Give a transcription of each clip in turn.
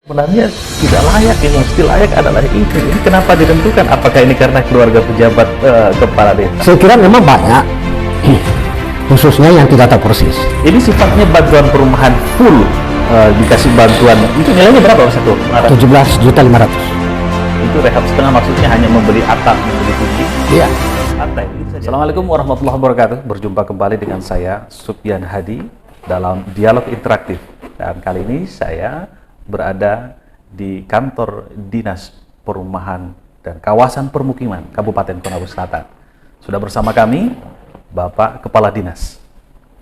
Sebenarnya tidak layak, yang mesti layak adalah ini. Ini kenapa ditentukan? Apakah ini karena keluarga pejabat kepala desa? Saya kira memang banyak, khususnya yang tidak tahu persis. Ini sifatnya bantuan perumahan full, dikasih bantuan. Itu nilainya berapa Mas? 17.500.000. Itu rehab setengah, maksudnya hanya membeli atap, membeli kunci. Iya. Santai. Assalamualaikum warahmatullahi wabarakatuh. Berjumpa kembali dengan saya Sufyan Hadi dalam Dialog Interaktif. Dan kali ini saya berada di kantor Dinas Perumahan dan Kawasan Permukiman Kabupaten Konawe Selatan. Sudah bersama kami Bapak Kepala Dinas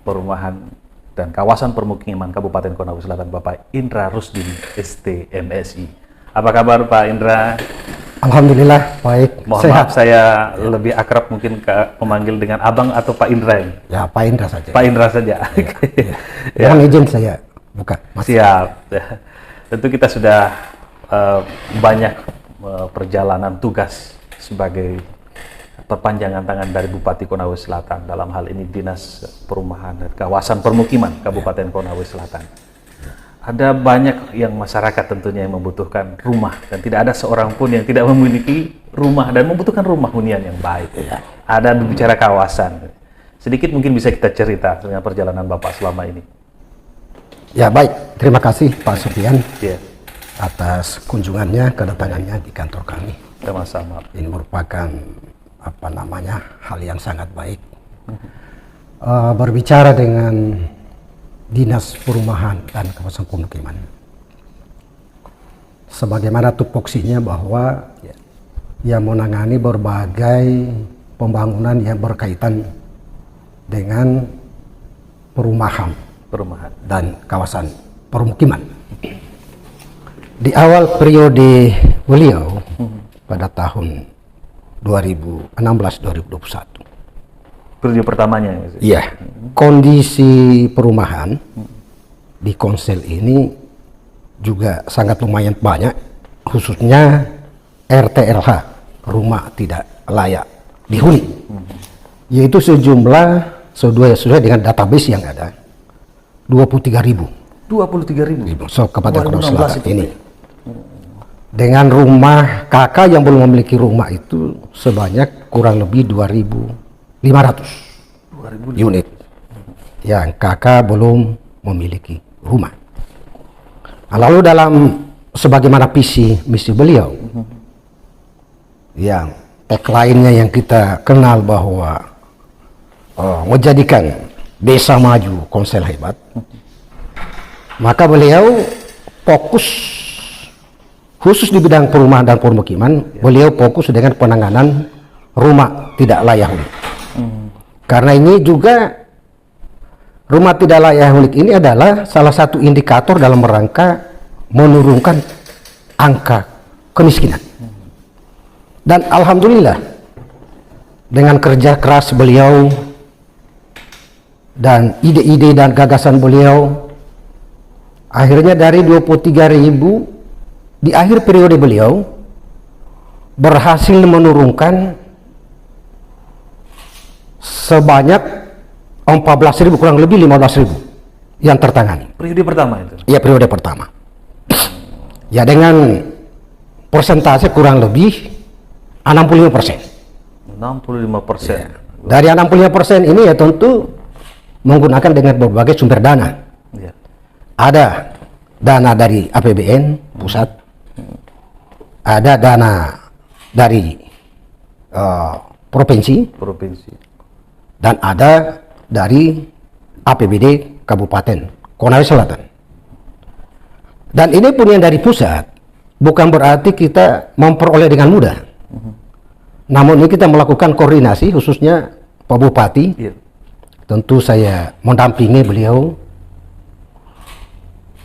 Perumahan dan Kawasan Permukiman Kabupaten Konawe Selatan, Bapak Indra Rusdin, ST MSI. Apa kabar Pak Indra? Alhamdulillah baik. Mohon sehat. maaf saya lebih akrab mungkin memanggil dengan Abang atau Pak Indra ini. Ya Pak Indra saja. Pak Indra saja. Ya. Mohon izin saya bukan. Siap. Tentu kita sudah banyak perjalanan tugas sebagai perpanjangan tangan dari Bupati Konawe Selatan, dalam hal ini Dinas Perumahan dan Kawasan Permukiman Kabupaten Konawe Selatan. Ada banyak yang masyarakat tentunya yang membutuhkan rumah, dan tidak ada seorang pun yang tidak memiliki rumah dan membutuhkan rumah hunian yang baik. Ada berbicara kawasan. Sedikit mungkin bisa kita cerita dengan perjalanan Bapak selama ini. Ya baik, terima kasih Pak Sufyan atas kunjungannya, kedatangannya di kantor kami. Sama-sama. Ini merupakan hal yang sangat baik. Berbicara dengan Dinas Perumahan dan Kawasan Permukiman, sebagaimana tupoksinya bahwa yang menangani berbagai pembangunan yang berkaitan dengan perumahan dan kawasan permukiman. Di awal periode beliau pada tahun 2016-2021. Periode pertamanya. Iya. Kondisi perumahan di Konsel ini juga sangat lumayan banyak, khususnya RTLH, rumah tidak layak dihuni. Yaitu sejumlah sesuai dengan database yang ada 23.000. 23.000. So, Kabupaten Konawe Selatan ini. Dengan rumah kakak yang belum memiliki rumah itu sebanyak kurang lebih 2.500 unit yang kakak belum memiliki rumah. Nah, lalu dalam sebagaimana visi misi beliau yang tagline-nya yang kita kenal bahwa menjadikan desa maju, Konsel hebat, maka beliau fokus khusus di bidang perumahan dan permukiman. Beliau fokus dengan penanganan rumah tidak layak huni. Karena ini juga rumah tidak layak huni ini adalah salah satu indikator dalam rangka menurunkan angka kemiskinan. Dan alhamdulillah dengan kerja keras beliau dan ide-ide dan gagasan beliau, akhirnya dari 23.000 di akhir periode beliau berhasil menurunkan sebanyak 14.000, kurang lebih 15.000 yang tertangani. Periode pertama itu? Iya, periode pertama. Ya, dengan persentase kurang lebih 65%. 65%. Ya. Dari 65% ini ya tentu menggunakan dengan berbagai sumber dana. Ya. Ada dana dari APBN pusat, ada dana dari provinsi, dan ada dari APBD Kabupaten Konawe Selatan. Dan ini pun yang dari pusat, bukan berarti kita memperoleh dengan mudah. Namun ini kita melakukan koordinasi, khususnya Pak Bupati. Tentu saya mendampingi beliau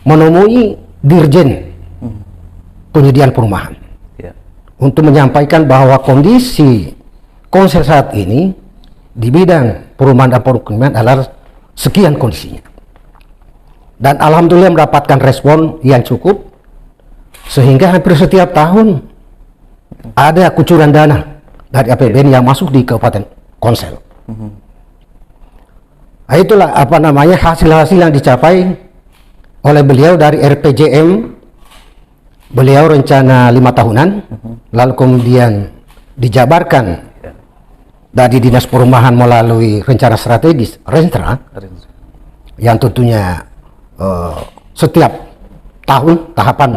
menemui Dirjen Penyediaan Perumahan untuk menyampaikan bahwa kondisi Konsel saat ini di bidang perumahan dan permukiman adalah sekian kondisinya. Dan alhamdulillah mendapatkan respon yang cukup, sehingga hampir setiap tahun ada kucuran dana dari APBN yang masuk di Kabupaten Konsel. Nah, itulah hasil-hasil yang dicapai oleh beliau dari RPJM beliau rencana 5 tahunan, lalu kemudian dijabarkan dari Dinas Perumahan melalui rencana strategis Renstra, yang tentunya setiap tahun tahapan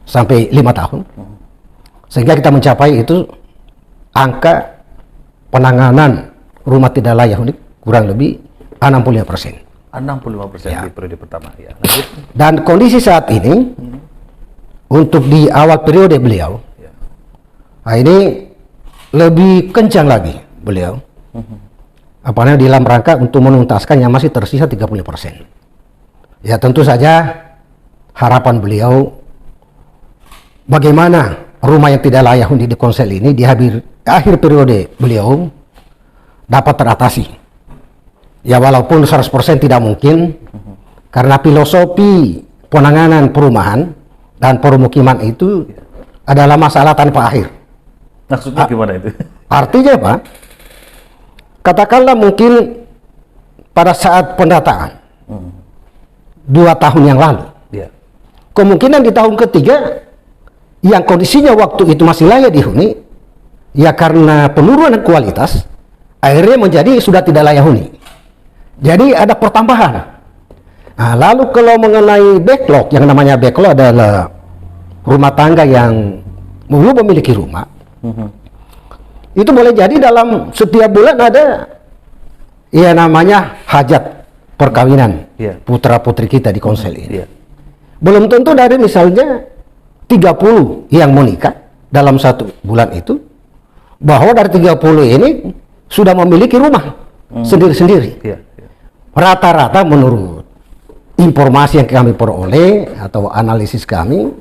sampai 5 tahun, sehingga kita mencapai itu angka penanganan rumah tidak layak huni kurang lebih 65%. 65% Ya. di periode pertama. Ya. Lanjut. Dan kondisi saat ini untuk di awal periode beliau, Ya. nah ini lebih kencang lagi beliau. Apalagi dalam rangka untuk menuntaskan yang masih tersisa 30%. Ya tentu saja harapan beliau bagaimana rumah yang tidak layak huni di Konsel ini di akhir periode beliau dapat teratasi. Ya walaupun 100% tidak mungkin, karena filosofi penanganan perumahan dan permukiman itu adalah masalah tanpa akhir. Maksudnya gimana itu? Artinya apa? Katakanlah mungkin pada saat pendataan 2 tahun yang lalu, Ya. kemungkinan di tahun ketiga yang kondisinya waktu itu masih layak dihuni, ya karena penurunan kualitas akhirnya menjadi sudah tidak layak huni. Jadi ada pertambahan. Nah, lalu kalau mengenai backlog, yang namanya backlog adalah rumah tangga yang belum memiliki rumah, itu boleh jadi dalam setiap bulan ada ya namanya hajat perkawinan Iya. putra putri kita di Konsel ini. Iya. Belum tentu dari misalnya 30 yang menikah dalam 1 bulan itu, bahwa dari 30 ini sudah memiliki rumah sendiri-sendiri. Iya. Rata-rata menurut informasi yang kami peroleh atau analisis kami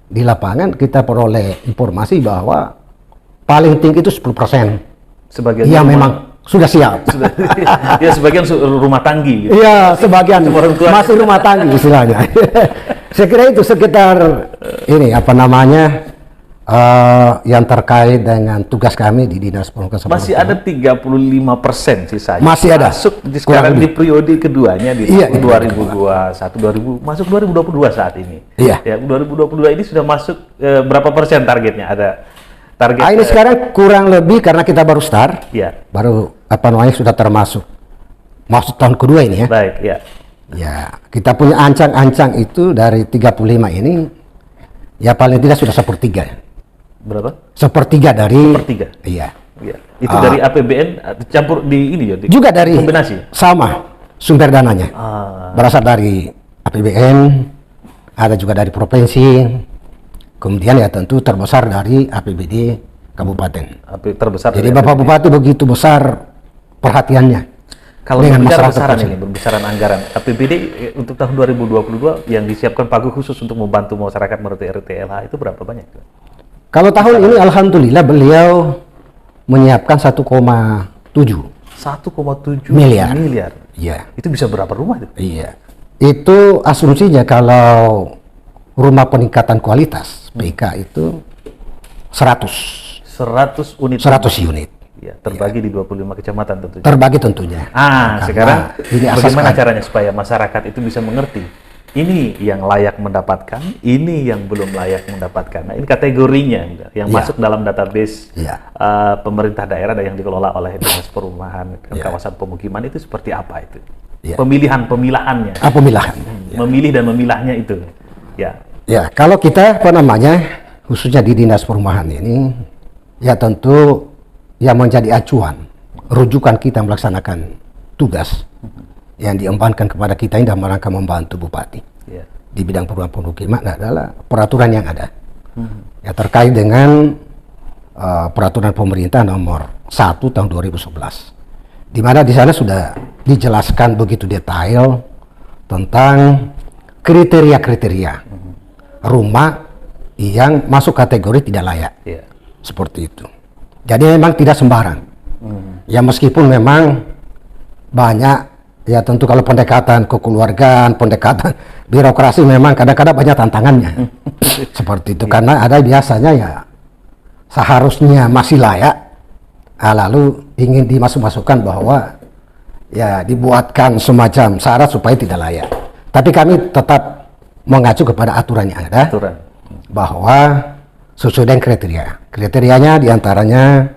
di lapangan, kita peroleh informasi bahwa paling tinggi itu 10% Sebagian yang rumah- memang sudah siap. sudah ya sebagian rumah tanggi gitu. Iya, sebagian Cuma orang tua. masih rumah tangga istilahnya. Saya kira itu sekitar ini apa namanya yang terkait dengan tugas kami di Dinas Perumahan. Masih ada 35% sisanya. Masih ada. Masuk di Kurang sekarang di lebih. periode keduanya di Iya, tahun iya. 2021, masuk 2022 saat ini. Iya. Ya, 2022 ini sudah masuk berapa persen targetnya? Ada target? Ini sekarang kurang lebih karena kita baru start, Ya, baru apa namanya sudah termasuk masuk tahun kedua ini ya. baik ya. Ya, kita punya ancang-ancang itu dari 35 ini, ya paling tidak sudah sepertiga. Berapa? Sepertiga dari. Sepertiga. Iya. Ya. Itu dari APBN campur di ini ya? Juga dari. Kombinasi? Sama sumber dananya. Berasal dari APBN, ada juga dari provinsi, kemudian ya tentu terbesar dari APBD Kabupaten. Terbesar. Jadi dari Bapak APBN. Bupati begitu besar perhatiannya. Kalau dengan berbicara masyarakat besaran kecil. ini, berbicara anggaran APBD untuk tahun 2022 yang disiapkan Pagu khusus untuk membantu masyarakat menurut RTLH itu berapa banyak? Kalau tahun ini alhamdulillah beliau menyiapkan 1,7 miliar. Iya. Itu bisa berapa rumah itu? Iya. Itu asumsinya kalau rumah peningkatan kualitas PK itu 100 100 unit. 100 unit. Ya, terbagi di 25 kecamatan tentunya. Terbagi tentunya. Sekarang ini asas bagaimana kami. caranya supaya masyarakat itu bisa mengerti ini yang layak mendapatkan, ini yang belum layak mendapatkan. Nah, ini kategorinya yang Iya. masuk dalam database Iya. pemerintah daerah yang dikelola oleh Dinas Perumahan dan Iya. kawasan pemukiman itu seperti apa itu? Iya. Pemilahannya, Pemilahan. memilih dan memilahnya itu. Ya, Ya, kalau kita apa namanya, khususnya di Dinas Perumahan ini, ya tentu yang menjadi acuan, rujukan kita melaksanakan tugas yang diembankan kepada kita ini dalam rangka membantu Bupati ya. di bidang perumahan pemukiman adalah peraturan yang ada. Ya terkait dengan peraturan pemerintah nomor 1 tahun 2011. Di mana di sana sudah dijelaskan begitu detail tentang kriteria-kriteria rumah yang masuk kategori tidak layak. Ya. Seperti itu. Jadi memang tidak sembarang. Ya meskipun memang banyak, ya tentu kalau pendekatan kekeluargaan, pendekatan birokrasi memang kadang-kadang banyak tantangannya. Seperti itu. Karena ada biasanya ya seharusnya masih layak, lalu ingin dimasuk-masukkan bahwa ya dibuatkan semacam syarat supaya tidak layak. Tapi kami tetap mengacu kepada aturan yang ada. Aturan. bahwa sesuai dengan kriteria. Kriterianya diantaranya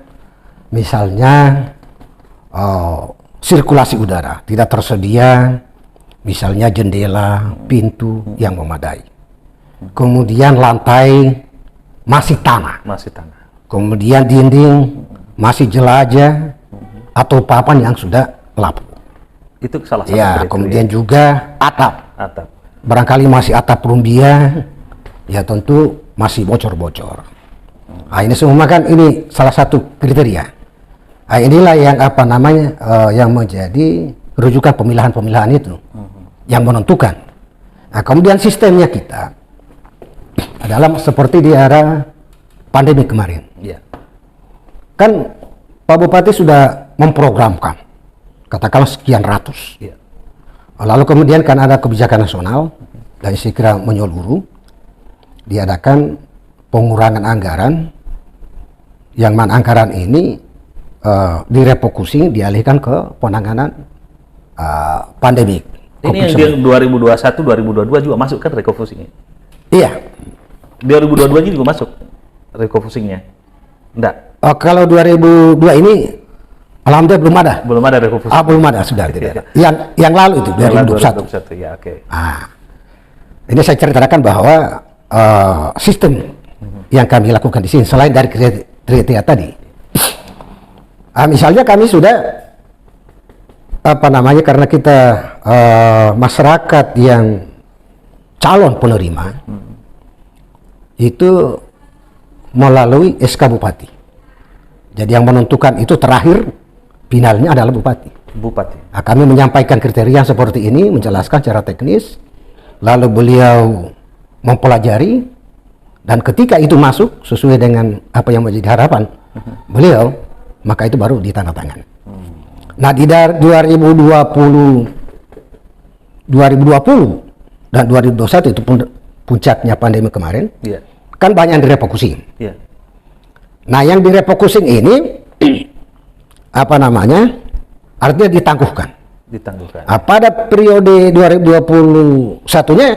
misalnya sirkulasi udara tidak tersedia, misalnya jendela, pintu yang memadai. Kemudian lantai masih tanah. Masih tanah. Kemudian dinding masih jelajah atau papan yang sudah lapuk. Itu salah satu Ya, kriteria. kemudian juga atap. Atap. Barangkali masih atap rumbia, ya tentu masih bocor-bocor. Nah, ini semua kan ini salah satu kriteria. Nah, inilah yang apa namanya yang menjadi rujukan pemilahan-pemilahan itu, yang menentukan. Nah, kemudian sistemnya kita adalah seperti di era pandemi kemarin. Iya. Kan Pak Bupati sudah memprogramkan, katakanlah sekian ratus. Iya. Lalu kemudian kan ada kebijakan nasional dan saya kira menyeluruh, diadakan pengurangan anggaran, yang mana anggaran ini direfocusing, dialihkan ke penanganan pandemi. Ini yang di 2021, 2022 juga masuk kan refocusing-nya? Iya. 2022 juga masuk refocusing-nya? Enggak? Kalau 2002 ini alhamdulillah belum ada. Belum ada refocusing? Belum ada, sudah tidak ada. Yang lalu itu 2021. 2021, ya oke. Ini saya ceritakan bahwa sistem yang kami lakukan di sini selain dari kriteria tadi, misalnya kami sudah apa namanya, karena kita masyarakat yang calon penerima itu melalui SK Bupati. Jadi yang menentukan itu terakhir finalnya adalah Bupati. Bupati. Nah, kami menyampaikan kriteria seperti ini, menjelaskan secara teknis, lalu beliau mempelajari, dan ketika itu masuk sesuai dengan apa yang menjadi harapan beliau, maka itu baru ditandatangan. Nah, di 2020 dan 2021 itu puncaknya pandemi kemarin, Iya. kan banyak yang direfocusing. Iya. Nah, yang direfocusing ini apa namanya, artinya ditangguhkan. Ditangguhkan. Pada periode 2021-nya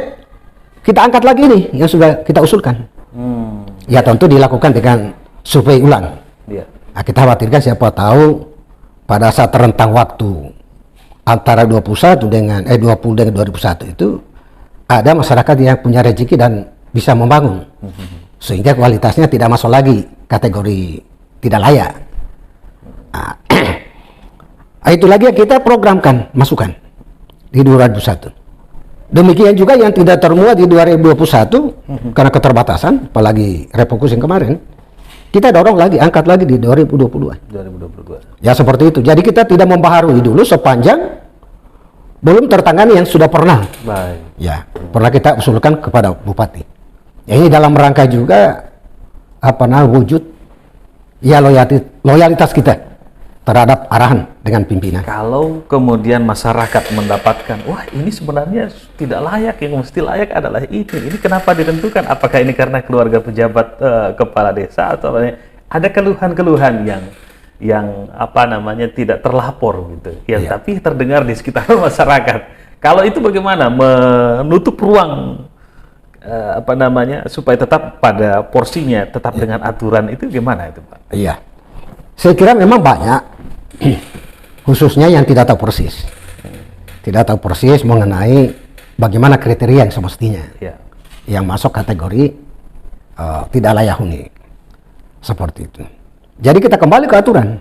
kita angkat lagi nih yang sudah kita usulkan. Ya tentu dilakukan dengan survei ulang. Iya. Nah, kita khawatirkan siapa tahu pada saat rentang waktu antara 20 dengan 2001 itu ada masyarakat yang punya rezeki dan bisa membangun, sehingga kualitasnya tidak masuk lagi kategori tidak layak. Nah, itu lagi yang kita programkan, masukkan di 2001. Demikian juga yang tidak termuat di 2021 karena keterbatasan, apalagi refocusing kemarin, kita dorong lagi, angkat lagi di 2022. 2022. Ya seperti itu. Jadi kita tidak membaharui dulu sepanjang belum tertangani yang sudah pernah. Baik. Ya, pernah kita usulkan kepada Bupati. Ya, ini dalam rangka juga apa namanya, wujud ya loyalitas kita terhadap arahan dengan pimpinan. Kalau kemudian masyarakat mendapatkan, wah ini sebenarnya tidak layak, yang mesti layak adalah ini. Ini kenapa ditentukan? Apakah ini karena keluarga pejabat kepala desa atau ada keluhan-keluhan yang apa namanya tidak terlapor gitu, yang Iya. tapi terdengar di sekitar masyarakat. Kalau itu bagaimana menutup ruang apa namanya supaya tetap pada porsinya, tetap dengan aturan itu gimana itu, Pak? Iya. Saya kira memang banyak, khususnya yang tidak tahu persis. Tidak tahu persis mengenai bagaimana kriteria yang semestinya. Ya. Yang masuk kategori tidak layak huni. Seperti itu. Jadi kita kembali ke aturan.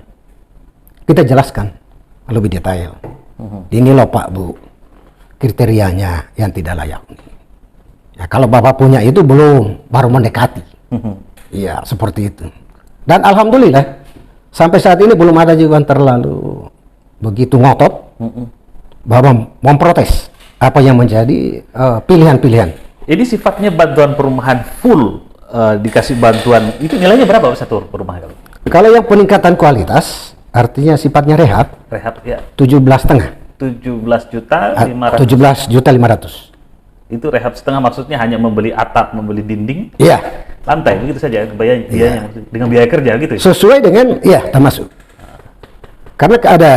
Kita jelaskan lebih detail. Ini loh Pak Bu, kriterianya yang tidak layak huni. Ya, kalau Bapak punya itu belum, baru mendekati. Iya, seperti itu. Dan alhamdulillah sampai saat ini belum ada juga yang terlalu begitu ngotot bahwa memprotes apa yang menjadi pilihan-pilihan. Ini sifatnya bantuan perumahan full, dikasih bantuan, itu nilainya berapa satu perumahan? Kalau yang peningkatan kualitas, artinya sifatnya rehab, Rehab ya 17,5. 17.500.000. 17.500.000. Itu rehab setengah maksudnya hanya membeli atap, membeli dinding, Iya, lantai, begitu saja biayanya dengan biaya kerja gitu. Ya? sesuai dengan, iya, termasuk. Karena ada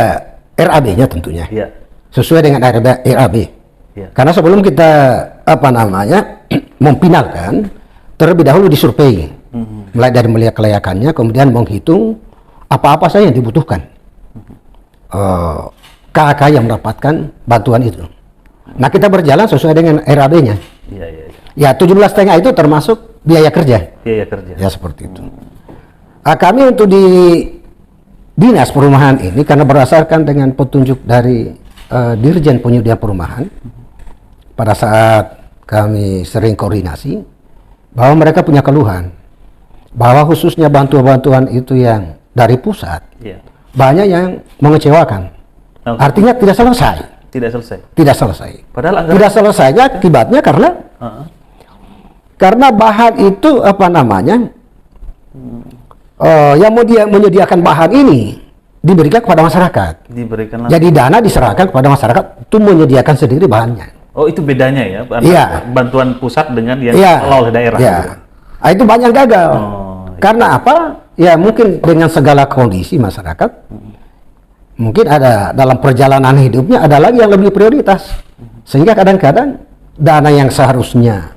RAB-nya tentunya. Iya. Sesuai dengan RAB. Iya. Karena sebelum kita apa namanya memfinalkan, terlebih dahulu disurvei, mulai dari melihat kelayakannya, kemudian menghitung apa-apa saja yang dibutuhkan KK yang mendapatkan bantuan itu. Nah, kita berjalan sesuai dengan RAB-nya. Iya, iya, iya. Ya, 17,5 itu termasuk biaya kerja. Biaya kerja. Ya, seperti itu. Kami untuk di Dinas Perumahan ini, karena berdasarkan dengan petunjuk dari Dirjen Penyediaan Perumahan, pada saat kami sering koordinasi, bahwa mereka punya keluhan, bahwa khususnya bantuan-bantuan itu yang dari pusat, banyak yang mengecewakan. Artinya tidak selesai. Tidak selesai. Tidak selesai. Padahal tidak selesainya akibatnya karena bahan itu apa namanya, yang mau dia menyediakan bahan ini diberikan kepada masyarakat. Diberikan langsung. Jadi dana diserahkan kepada masyarakat untuk menyediakan sendiri bahannya. Oh, itu bedanya ya? Iya. Bantuan pusat dengan yang Iya. dikelola oleh daerah. Iya. Gitu. Nah, itu banyak gagal. Oh, iya. Karena apa? Ya mungkin dengan segala kondisi masyarakat, mungkin ada dalam perjalanan hidupnya ada lagi yang lebih prioritas. Sehingga kadang-kadang dana yang seharusnya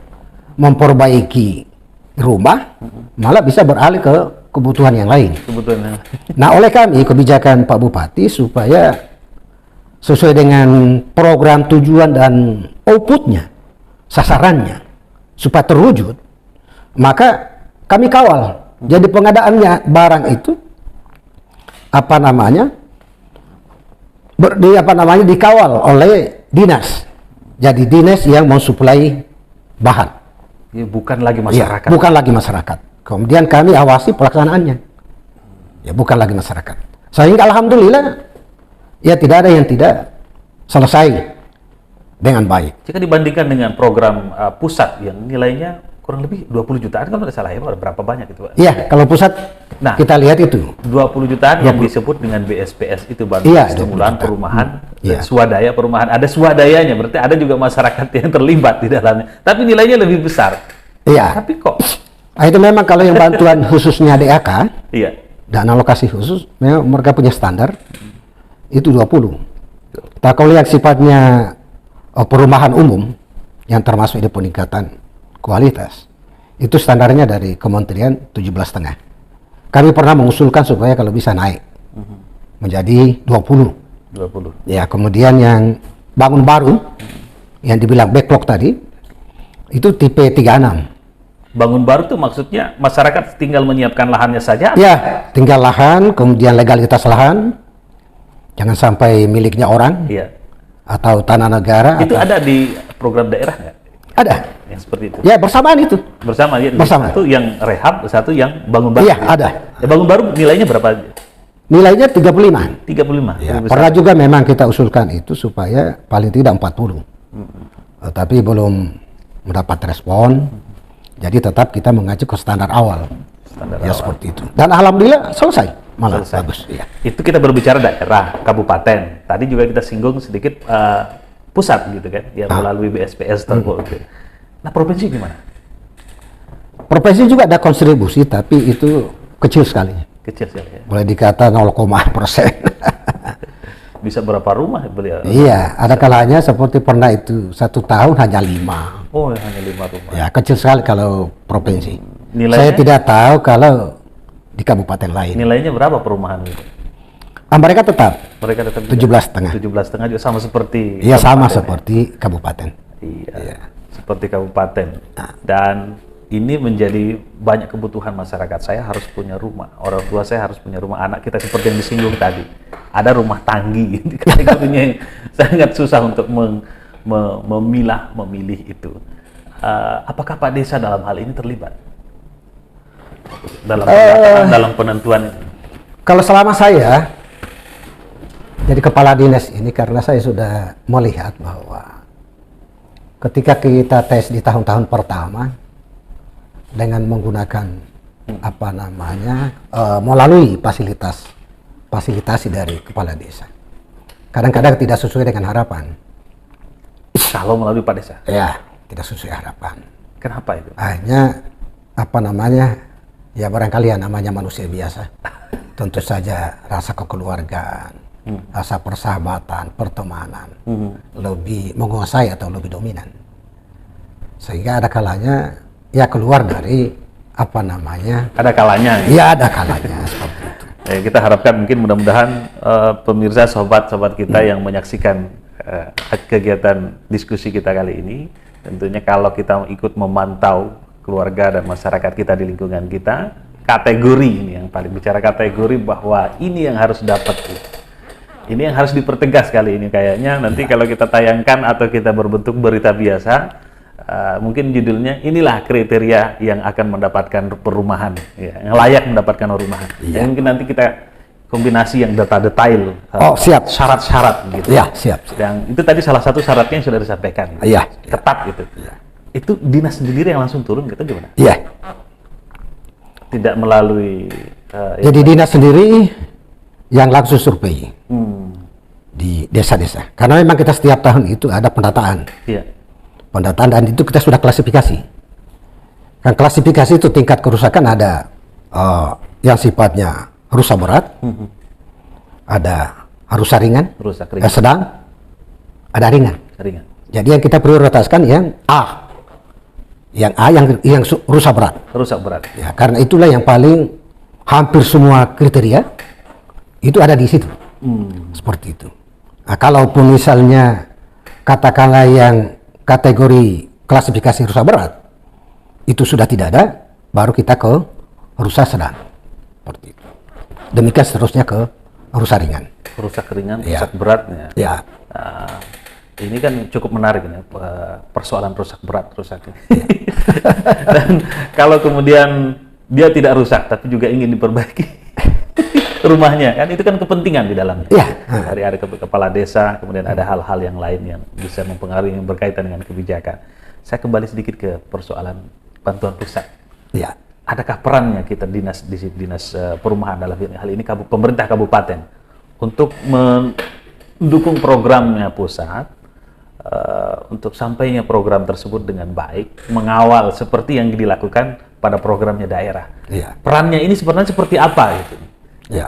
memperbaiki rumah malah bisa beralih ke kebutuhan yang lain. Kebutuhan. Nah, oleh kami kebijakan Pak Bupati supaya sesuai dengan program tujuan dan outputnya, sasarannya, supaya terwujud, maka kami kawal. Jadi pengadaannya barang itu dikawal oleh dinas. Jadi dinas yang mensuplai bahan. Ya, bukan lagi Ya, masyarakat. bukan lagi masyarakat. Kemudian kami awasi pelaksanaannya. Ya, bukan lagi masyarakat. Sehingga alhamdulillah ya tidak ada yang tidak selesai dengan baik. Jika dibandingkan dengan program pusat yang nilainya kurang lebih 20 jutaan, kalau tidak salah ya, berapa banyak itu, Pak? Iya, kalau pusat kita lihat itu 20 jutaan yang disebut dengan BSPS itu, bantuan Iya, stimulan perumahan, Iya. swadaya perumahan. Ada swadayanya, berarti ada juga masyarakat yang terlibat di dalamnya. Tapi nilainya lebih besar. Iya. Tapi kok? Nah, itu memang kalau yang bantuan khususnya DAK, Iya. dana alokasi khusus, memang mereka punya standar itu 20. Nah, kalau lihat sifatnya perumahan umum yang termasuk di peningkatan kualitas, itu standarnya dari Kementerian 17,5. Kami pernah mengusulkan supaya kalau bisa naik menjadi 20. 20. Ya, kemudian yang bangun baru yang dibilang backlog tadi itu tipe 36. Bangun baru tuh maksudnya masyarakat tinggal menyiapkan lahannya saja? Ya, tinggal lahan, kemudian legalitas lahan, jangan sampai miliknya orang Iya. atau tanah negara. Itu atau... ada di program daerah nggak? Ada. Yang seperti itu? Ya, bersamaan itu. Bersama ya? Bersama. Satu yang rehab, satu yang bangun baru? Iya, ada. Ya, bangun baru nilainya berapa? Nilainya 35. 35? Ya, Lebih pernah besar. juga memang kita usulkan itu supaya paling tidak 40. Tapi belum mendapat respon. Jadi tetap kita mengacu ke standar awal. Standar Ya awal. seperti itu. Dan alhamdulillah selesai. Malah Selesai. bagus. Ya. Itu kita berbicara daerah, kabupaten. Tadi juga kita singgung sedikit pusat gitu kan, yang melalui BSPS atau gitu. Nah, provinsi gimana? Provinsi juga ada kontribusi, tapi itu kecil sekali. Kecil sekali ya. Boleh dikata 0,% Bisa berapa rumah beliau? Iya, ada kalanya seperti pernah itu 1 tahun hanya 5. Oh, hanya 5 rumah. Ya, kecil sekali kalau provinsi. Nilainya? Saya tidak tahu kalau di kabupaten lain. Nilainya berapa perumahan itu? Mereka tetap Mereka tetap 17,5. 17,5 juga sama seperti Iya, sama kabupaten, ya? seperti kabupaten. Iya. Seperti kabupaten. Dan ini menjadi banyak kebutuhan masyarakat. Saya harus punya rumah, orang tua saya harus punya rumah, anak kita seperti yang disinggung tadi. Ada rumah tanggi, kategorinya yang sangat susah untuk memilih itu. Apakah Pak Desa dalam hal ini terlibat? Dalam penentuan itu? Kalau selama saya jadi kepala dinas ini, karena saya sudah melihat bahwa ketika kita tes di tahun-tahun pertama dengan menggunakan melalui fasilitasi dari kepala desa, kadang-kadang tidak sesuai dengan harapan. Kalau melalui Pak Desa? Ya, tidak sesuai harapan. Kenapa itu? Hanya ya barangkali ya namanya manusia biasa. Tentu saja rasa kekeluargaan, rasa persahabatan, pertemanan lebih menguasai atau lebih dominan. Sehingga ada kalanya ya keluar dari apa namanya? Ada kalanya. Ya ada kalanya seperti itu. Kita harapkan mungkin mudah-mudahan pemirsa sobat-sobat kita yang menyaksikan kegiatan diskusi kita kali ini, tentunya kalau kita ikut memantau keluarga dan masyarakat kita di lingkungan kita, kategori ini yang paling bicara kategori bahwa ini yang harus dapat. Ini yang harus dipertegas kali ini kayaknya. Nanti kalau kita tayangkan atau kita berbentuk berita biasa, mungkin judulnya inilah kriteria yang akan mendapatkan perumahan, ya, yang layak mendapatkan perumahan. Ya. Mungkin nanti kita kombinasi yang data detail, siap. Syarat-syarat gitu. Ya, siap. Yang itu tadi salah satu syaratnya yang sudah disampaikan. Gitu. Iya. Ketat gitu. Ya. Itu dinas sendiri yang langsung turun gitu gimana? Iya. Tidak melalui. Jadi dinas sendiri yang langsung survei di desa-desa. Karena memang kita setiap tahun itu ada pendataan. Iya. Pendataan dan itu kita sudah klasifikasi. Kan klasifikasi itu tingkat kerusakan ada yang sifatnya rusak berat, ada rusak ringan, sedang, ada ringan. Jadi yang kita prioritaskan yang A, yang rusak berat. Rusak berat. Ya, karena itulah yang paling hampir semua kriteria itu ada di situ. Seperti itu. Nah, kalaupun misalnya katakanlah yang kategori klasifikasi rusak berat itu sudah tidak ada, baru kita ke rusak sedang. Seperti itu. Demikian seterusnya ke rusak ringan. Rusak ringan, Ya. rusak beratnya. Ya. Ini kan cukup menarik ini persoalan rusak berat, rusak ini. Dan kalau kemudian dia tidak rusak tapi juga ingin diperbaiki rumahnya, kan itu kan kepentingan di dalamnya. Ya. Dari ada kepala desa, kemudian ada hal-hal yang lain yang bisa mempengaruhi yang berkaitan dengan kebijakan. Saya kembali sedikit ke persoalan bantuan pusat. Ya. Adakah perannya kita dinas perumahan dalam hal ini pemerintah kabupaten untuk mendukung programnya pusat untuk sampainya program tersebut dengan baik, mengawal seperti yang dilakukan pada programnya daerah. Ya. Perannya ini sebenarnya seperti apa gitu? Ya.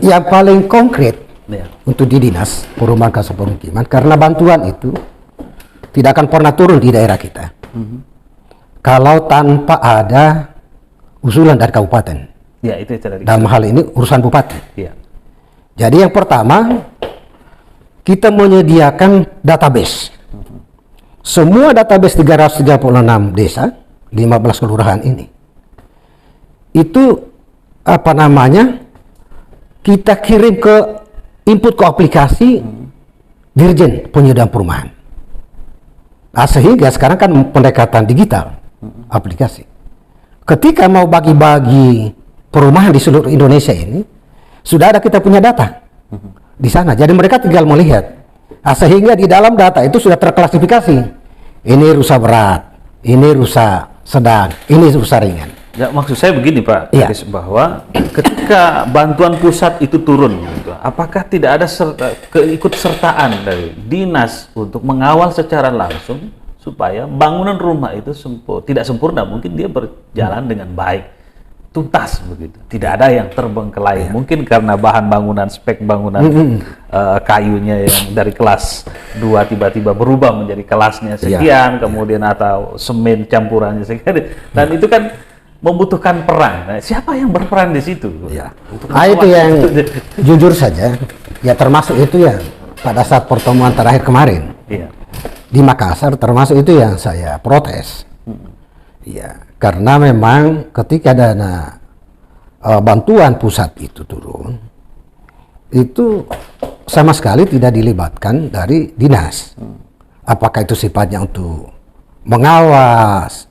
Yang paling konkret Ya. untuk di dinas perumahan kawasan pemukiman, karena bantuan itu tidak akan pernah turun di daerah kita kalau tanpa ada usulan dari kabupaten. Ya, itu tadi. Dalam hal ini urusan bupati. Ya. Jadi yang pertama kita menyediakan database. Semua database 336 desa, 15 kelurahan ini. Itu apa namanya? Kita kirim ke input ke aplikasi Dirjen Penyediaan Perumahan. Nah, sehingga sekarang kan pendekatan digital aplikasi. Ketika mau bagi-bagi perumahan di seluruh Indonesia ini, sudah ada kita punya data di sana. Jadi mereka tinggal melihat. Nah, sehingga di dalam data itu sudah terklasifikasi. Ini rusak berat, ini rusak sedang, ini rusak ringan. Ya, maksud saya begini Pak, Ya. bahwa ketika bantuan pusat itu turun, gitu, apakah tidak ada keikutsertaan dari dinas untuk mengawal secara langsung supaya bangunan rumah itu tidak sempurna, mungkin dia berjalan dengan baik, tuntas begitu, tidak ada yang terbengkelai, mungkin karena bahan bangunan, spek bangunan kayunya yang dari kelas 2 tiba-tiba berubah menjadi kelasnya sekian, kemudian atau semen campurannya sekian, dan itu kan membutuhkan peran. Nah, siapa yang berperan di situ? Ya. Itu yang jujur saja, ya termasuk itu ya pada saat pertemuan terakhir kemarin di Makassar, termasuk itu yang saya protes. Ya, karena memang ketika dana bantuan pusat itu turun, itu sama sekali tidak dilibatkan dari dinas. Apakah itu sifatnya untuk mengawas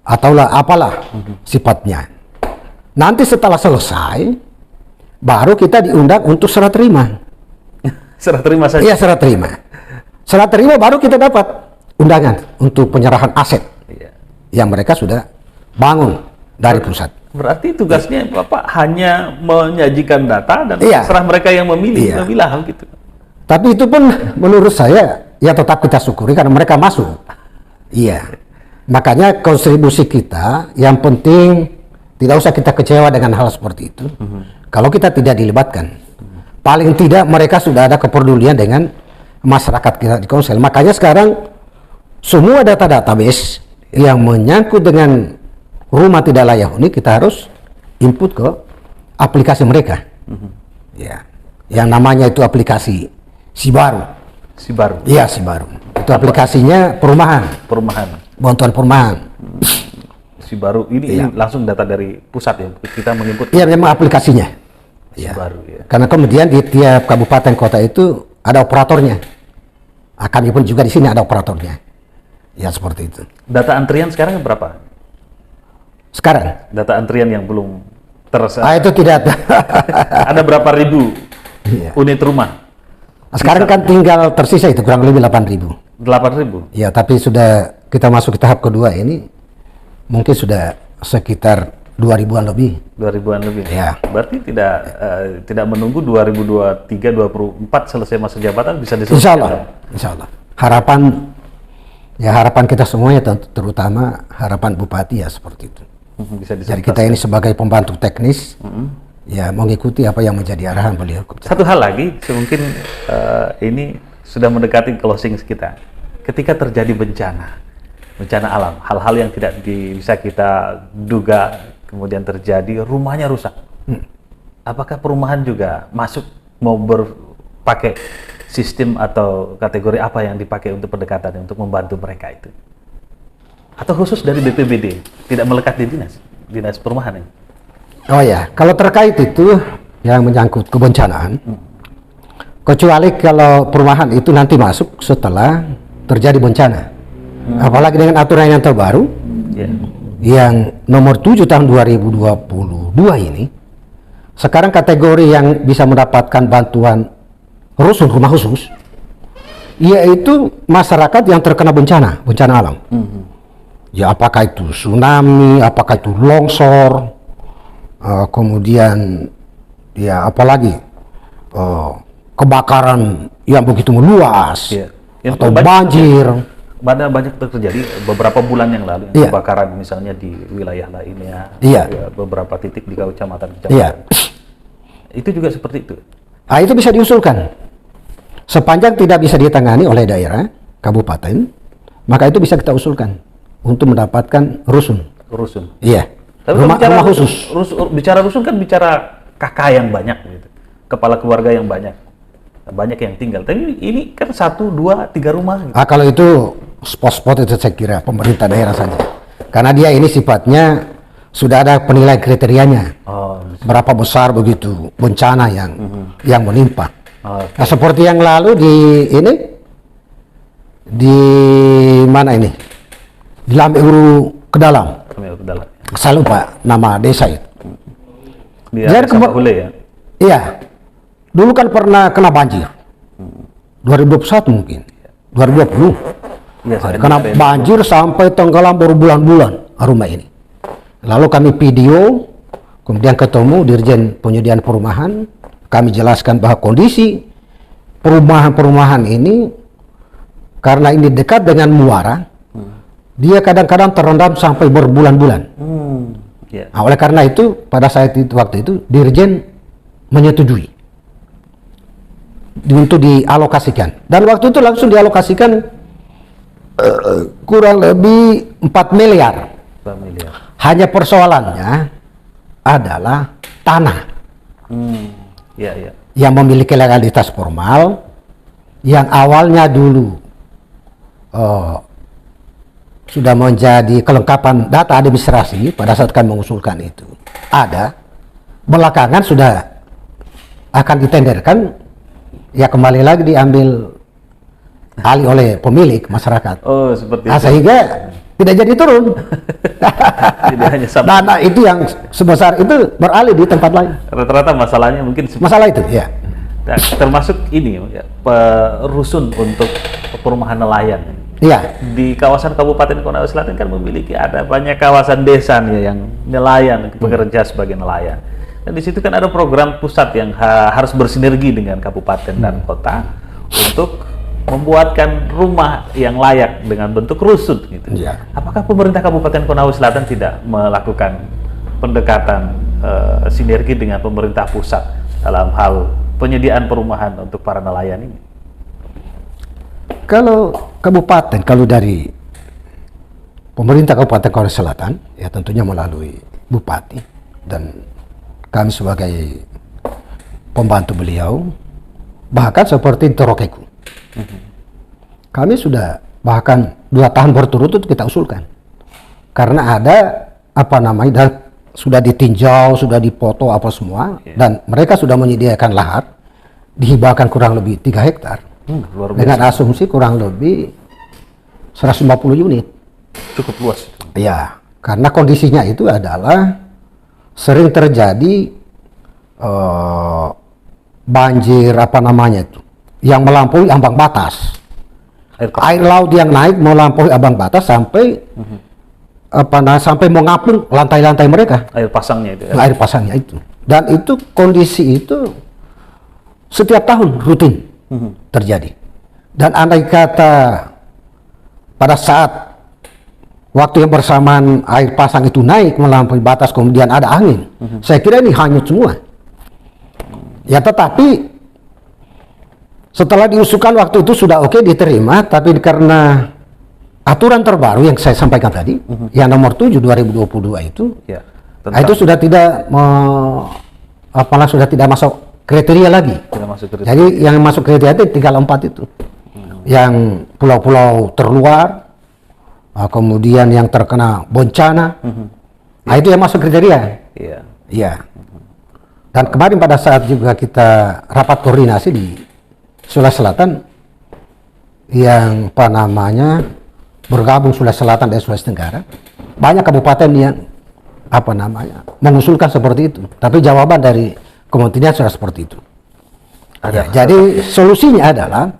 ataulah apalah sifatnya. Nanti setelah selesai, baru kita diundang untuk serah terima. Serah terima saja? Iya, serah terima. Serah terima baru kita dapat undangan untuk penyerahan aset yang mereka sudah bangun dari pusat. Berarti tugasnya Bapak hanya menyajikan data dan serah mereka yang memilih, memilah gitu. Tapi itu pun menurut saya ya tetap kita syukuri karena mereka masuk. Iya. Makanya kontribusi kita yang penting tidak usah kita kecewa dengan hal seperti itu. Kalau kita tidak dilibatkan, paling tidak mereka sudah ada kepedulian dengan masyarakat kita di Konsel. Makanya sekarang semua data database yang menyangkut dengan rumah tidak layak huni, kita harus input ke aplikasi mereka. Ya, yang namanya itu aplikasi Sibaru. Sibaru. Iya, Sibaru. Itu aplikasinya perumahan, bantuan perumahan. Sibaru ini langsung data dari pusat ya. Kita menginput. Iya, memang aplikasinya. Sibaru ya. Karena kemudian di tiap kabupaten kota itu ada operatornya. Kami pun juga di sini ada operatornya. Ya, seperti itu. Data antrian sekarang berapa? Sekarang Data antrian yang belum itu tidak. ada berapa ribu Iya. unit rumah? Sekarang kan tinggal tersisa itu kurang lebih 8.000. 8.000. Ya, tapi sudah kita masuk ke tahap kedua ini, mungkin sudah sekitar 2.000-an lebih. 2.000-an lebih. Ya. Berarti tidak menunggu 2023-2024 selesai masa jabatan bisa Insya diselesaikan. Allah, insya Allah. Harapan kita semuanya, terutama harapan Bupati ya seperti itu. Bisa Jadi kita ini sebagai pembantu teknis, ya mengikuti apa yang menjadi arahan beliau. Satu hal lagi, mungkin ini sudah mendekati closing kita. Ketika terjadi bencana alam, hal-hal yang tidak bisa kita duga kemudian terjadi, rumahnya rusak. Apakah perumahan juga masuk mau berpakai sistem atau kategori apa yang dipakai untuk pendekatan untuk membantu mereka itu? Atau khusus dari BPBD, tidak melekat di dinas perumahan ini? Oh ya, kalau terkait itu yang menyangkut kebencanaan, kecuali kalau perumahan itu nanti masuk setelah terjadi bencana. Apalagi dengan aturan yang terbaru, yang nomor 7 tahun 2022 ini, sekarang kategori yang bisa mendapatkan bantuan rusun rumah khusus, yaitu masyarakat yang terkena bencana alam. Ya, apakah itu tsunami, apakah itu longsor, kemudian ya apalagi kebakaran yang begitu meluas, atau banjir. Banyak terjadi beberapa bulan yang lalu, kebakaran misalnya di wilayah lainnya, beberapa titik di kecamatan. Itu juga seperti itu. Itu bisa diusulkan. Sepanjang tidak bisa ditangani oleh daerah, kabupaten, maka itu bisa kita usulkan untuk mendapatkan rusun. Iya. Tapi rumah khusus. Bicara rusun kan bicara kakak yang banyak, gitu. Kepala keluarga yang banyak yang tinggal. Tapi ini kan 1, 2, 3 rumah. Gitu. Kalau itu spot-spot itu saya kira pemerintah daerah saja. Karena dia ini sifatnya sudah ada penilaian kriterianya. Berapa besar begitu bencana yang menimpa. Nah, seperti yang lalu di mana ini? Di Lambeuru Kedalam. Saya lupa nama desa itu. Jadi ya? Iya. Dulu kan pernah kena banjir. 2021 mungkin. 2020. Kena banjir sampai tenggelam berbulan-bulan rumah ini. Lalu kami video, kemudian ketemu Dirjen Penyediaan Perumahan, kami jelaskan bahwa kondisi perumahan-perumahan ini karena ini dekat dengan muara, dia kadang-kadang terendam sampai berbulan-bulan. Nah, oleh karena itu pada waktu itu Dirjen menyetujui untuk dialokasikan, dan waktu itu langsung dialokasikan kurang lebih 4 miliar. Hanya persoalannya adalah tanah yang memiliki legalitas formal, yang awalnya dulu sudah menjadi kelengkapan data administrasi pada saat kami mengusulkan itu ada, belakangan sudah akan ditenderkan, ya kembali lagi diambil alih oleh pemilik masyarakat. Seperti itu. Sehingga tidak jadi turun. Tidak hanya dana itu yang sebesar itu beralih di tempat lain. Rata-rata masalahnya mungkin masalah itu, ya. Nah, termasuk ini rusun untuk perumahan nelayan. Iya. Di kawasan Kabupaten Konawe Selatan kan ada banyak kawasan desa nih yang nelayan, bekerja sebagai nelayan. Dan di situ kan ada program pusat yang harus bersinergi dengan kabupaten dan kota untuk membuatkan rumah yang layak dengan bentuk rusun gitu. Ya. Apakah pemerintah Kabupaten Konawe Selatan tidak melakukan pendekatan sinergi dengan pemerintah pusat dalam hal penyediaan perumahan untuk para nelayan ini? Kalau kabupaten, kalau dari pemerintah Kabupaten Konawe Selatan, ya tentunya melalui Bupati dan kami sebagai pembantu beliau, bahkan seperti Torokeku. Kami sudah bahkan 2 tahun berturut-turut kita usulkan. Karena ada sudah ditinjau, sudah dipoto apa semua, dan mereka sudah menyediakan lahan, dihibahkan kurang lebih 3 hektar. Luar biasa. Dengan asumsi kurang lebih 150 unit. Cukup luas. Ya, karena kondisinya itu adalah sering terjadi banjir itu yang melampaui ambang batas. Air laut yang naik melampaui ambang batas sampai sampai mengapung lantai-lantai mereka. Air pasangnya itu. Ya? Air pasangnya itu. Dan itu kondisi itu setiap tahun rutin terjadi. Dan andai kata pada saat waktu yang bersamaan air pasang itu naik melampaui batas, kemudian ada angin, saya kira ini hanyut semua. Ya, tetapi setelah diusulkan waktu itu sudah oke, diterima, tapi karena aturan terbaru yang saya sampaikan tadi, yang nomor 7 2022 itu, ya, itu sudah tidak sudah tidak masuk kriteria lagi. Tidak masuk kriteria. Jadi yang masuk kriteria itu tinggal 4 itu. Yang pulau-pulau terluar, kemudian yang terkena bencana, itu yang masuk kriteria. Iya. Iya. Dan kemarin pada saat juga kita rapat koordinasi di Sulawesi Selatan, yang bergabung Sulawesi Selatan dan Sulawesi Tenggara, banyak kabupaten yang mengusulkan seperti itu. Tapi jawaban dari kementerian sudah seperti itu. Ya, jadi solusinya adalah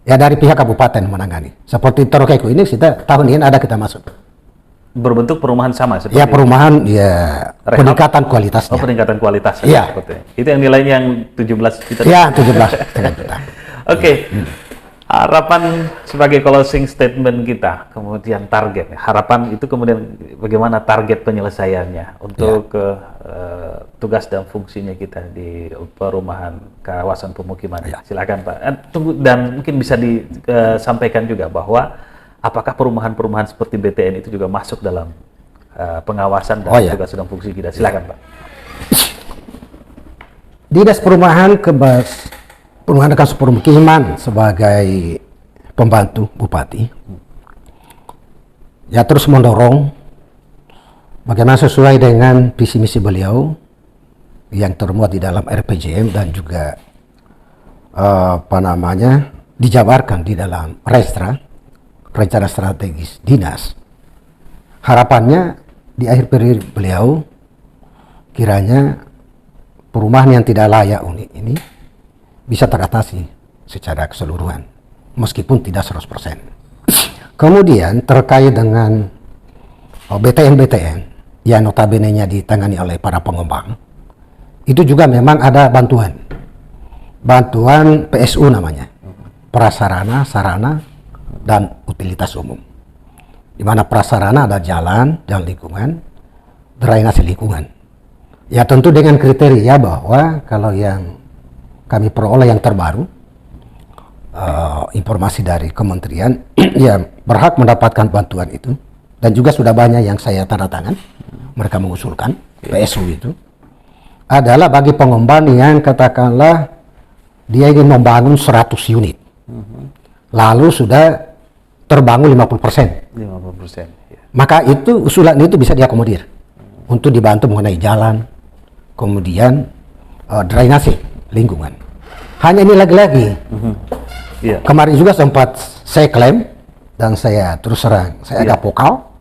ya dari pihak kabupaten menangani. Seperti Torokeku ini kita tahun ini kita masuk. Berbentuk perumahan sama seperti ya perumahan ya peningkatan kualitasnya. Oh, peningkatan kualitas. Ya. Itu yang nilainya yang 17 juta. Ya, 17,5 juta. Oke. Harapan sebagai closing statement kita, kemudian target. Harapan itu kemudian bagaimana target penyelesaiannya untuk tugas dan fungsinya kita di perumahan kawasan pemukiman. Silakan Pak. Tunggu, dan mungkin bisa disampaikan juga bahwa apakah perumahan-perumahan seperti BTN itu juga masuk dalam pengawasan dan tugas dan fungsi kita? Silakan Pak. Dinas Perumahan dan Pemukiman sebagai pembantu Bupati ya terus mendorong bagaimana sesuai dengan visi misi beliau yang termuat di dalam RPJM dan juga dijabarkan di dalam rencana strategis dinas. Harapannya di akhir periode beliau kiranya perumahan yang tidak layak ini bisa teratasi secara keseluruhan meskipun tidak 100%. Kemudian terkait dengan BTN yang notabene-nya ditangani oleh para pengembang, itu juga memang ada bantuan PSU namanya, prasarana, sarana, dan utilitas umum, di mana prasarana ada jalan lingkungan, drainase lingkungan. Ya tentu dengan kriteria bahwa kalau yang kami peroleh yang terbaru, informasi dari kementerian, ya berhak mendapatkan bantuan itu, dan juga sudah banyak yang saya tanda tangan, mereka mengusulkan PSU itu, adalah bagi pengembang yang katakanlah dia ingin membangun 100 unit, lalu sudah terbangun 50%. 50%. Ya. Maka itu usulan itu bisa diakomodir untuk dibantu mengenai jalan, kemudian drainase lingkungan. Hanya ini lagi-lagi. Kemarin juga sempat saya klaim dan saya terus terang saya agak vokal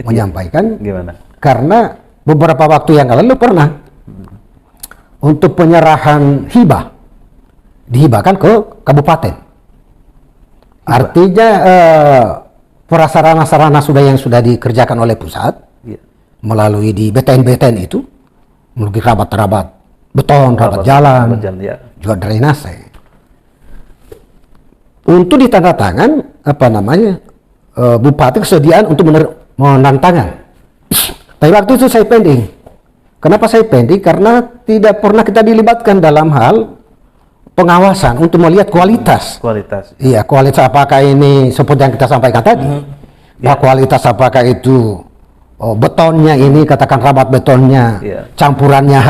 menyampaikan. Gimana? Karena beberapa waktu yang lalu pernah untuk penyerahan hibah dihibahkan ke kabupaten. Artinya prasarana-sarana yang sudah dikerjakan oleh pusat melalui di BTN itu, melalui rabat-rabat beton, rabat jalan, juga drainase. Untuk ditandatangan bupati kesediaan untuk menantangan. Tapi waktu itu saya pending. Kenapa saya pending? Karena tidak pernah kita dilibatkan dalam hal pengawasan untuk melihat kualitas. Kualitas. Iya, kualitas apakah ini seperti yang kita sampaikan tadi. Nah, kualitas apakah itu betonnya ini, katakan rabat betonnya, campurannya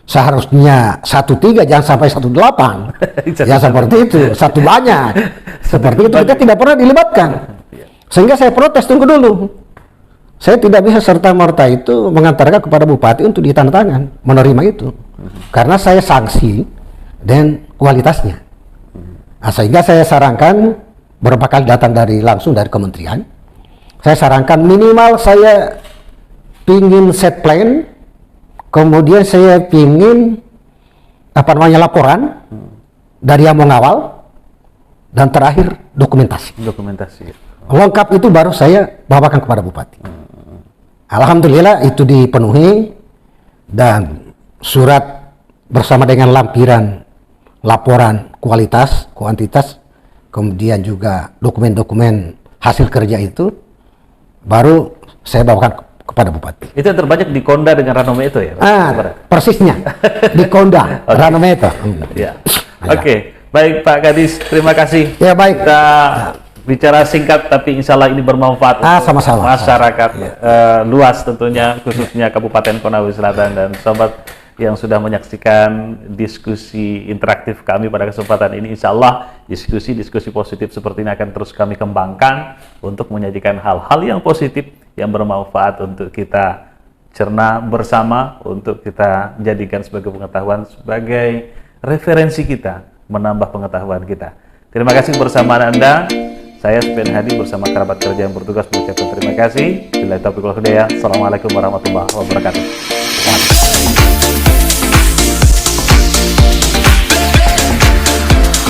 seharusnya 1,3 jangan sampai 1,8. Ya seperti itu, satu banyak. Seperti itu kita tidak pernah dilibatkan. Sehingga saya protes, tunggu dulu. Saya tidak bisa serta-merta itu mengantarkan kepada bupati untuk ditandatangan, menerima itu. Karena saya sanksi dan kualitasnya. Nah, sehingga saya sarankan, beberapa kali datang langsung dari kementerian, saya sarankan minimal saya pingin set plan, kemudian saya pingin laporan dari yang mengawal, dan terakhir dokumentasi. Lengkap itu baru saya bawakan kepada bupati. Alhamdulillah itu dipenuhi, dan surat bersama dengan lampiran laporan kualitas, kuantitas, kemudian juga dokumen-dokumen hasil kerja itu baru saya bawakan kepada bupati. Itu yang terbanyak di Konda dengan Ranome itu ya? Persisnya di Konda, Ranome itu. Ya. Oke, baik Pak Kadis, terima kasih. Ya baik. Kita bicara singkat tapi insya Allah ini bermanfaat untuk masyarakat luas tentunya, khususnya Kabupaten Konawe Selatan, dan sobat yang sudah menyaksikan diskusi interaktif kami pada kesempatan ini. Insya Allah diskusi-diskusi positif seperti ini akan terus kami kembangkan untuk menyajikan hal-hal yang positif yang bermanfaat untuk kita cerna bersama, untuk kita jadikan sebagai pengetahuan, sebagai referensi kita, menambah pengetahuan kita. Terima kasih bersamaan Anda. Saya Sufyan Hadi bersama kerabat kerja yang bertugas mengucapkan terima kasih. Billahi taufiq wal hidayah. Assalamualaikum warahmatullahi wabarakatuh.